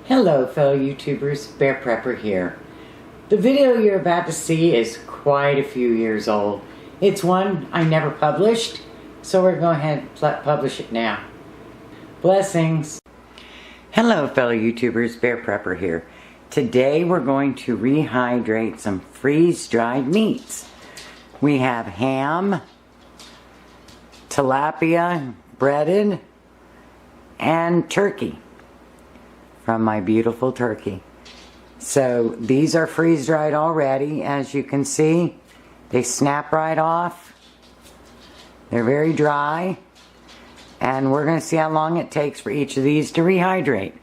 Hello fellow YouTubers, Bear Prepper here. The video you're about to see is quite a few years old. It's one I never published, so we're going to go ahead and publish it now. Blessings. Hello fellow YouTubers, Bear Prepper here. Today we're going to rehydrate some freeze-dried meats. We have ham, tilapia, breaded, and turkey from my beautiful turkey. So these are freeze-dried already, as you can see. They snap right off. They're very dry. And we're going to see how long it takes for each of these to rehydrate.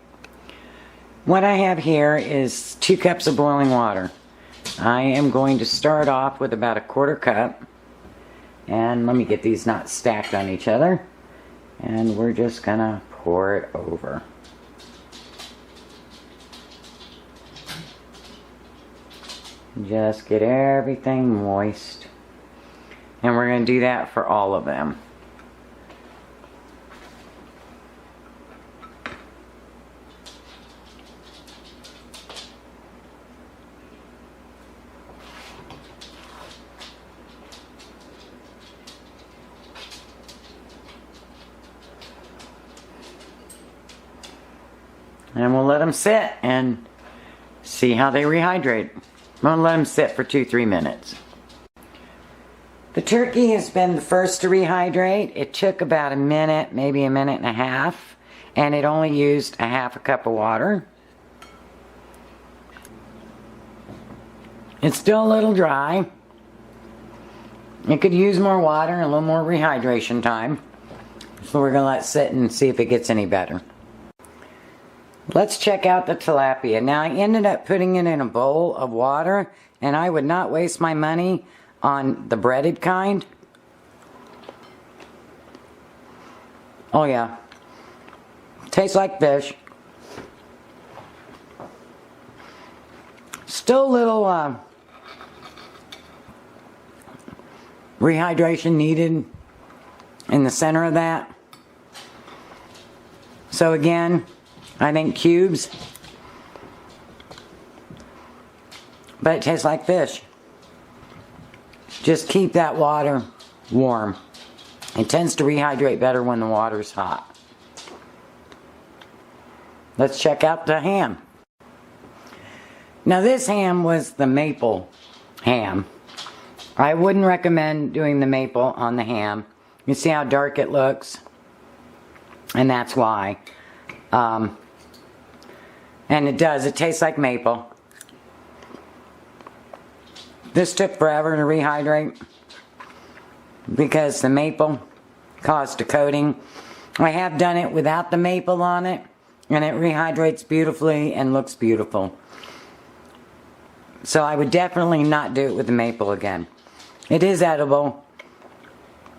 What I have here is 2 cups of boiling water. I am going to start off with about 1/4 cup. And let me get these not stacked on each other. And we're just going to pour it over. Just get everything moist. And we're going to do that for all of them. And we'll let them sit and see how they rehydrate. I'm going to let them sit for 2-3 minutes. The turkey has been the first to rehydrate. It took about a minute, maybe a minute and a half, and it only used 1/2 cup of water. It's still a little dry. It could use more water and a little more rehydration time. So we're going to let it sit and see if it gets any better. Let's check out the tilapia. Now I ended up putting it in a bowl of water, and I would not waste my money on the breaded kind. Oh yeah, tastes like fish. Still a little rehydration needed in the center of that. So again, I think cubes, but it tastes like fish. Just keep that water warm. It tends to rehydrate better when the water's hot. Let's check out the ham. Now this ham was the maple ham. I wouldn't recommend doing the maple on the ham. You see how dark it looks? And that's why. And it does, it tastes like maple. This took forever to rehydrate because the maple caused a coating. I have done it without the maple on it, and it rehydrates beautifully and looks beautiful. So I would definitely not do it with the maple again. It is edible.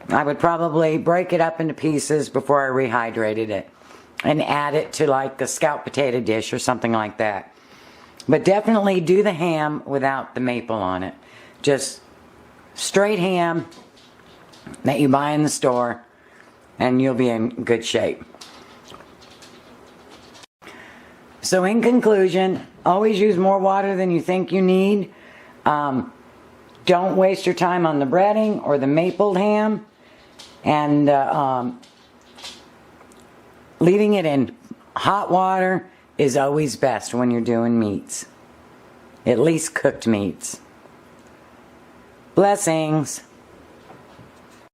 I would probably break it up into pieces before I rehydrated it and add it to like a scalloped potato dish or something like that. But definitely do the ham without the maple on it. Just straight ham that you buy in the store, and you'll be in good shape. So in conclusion, always use more water than you think you need. Don't waste your time on the breading or the mapled ham. And leaving it in hot water is always best when you're doing meats. At least cooked meats. Blessings.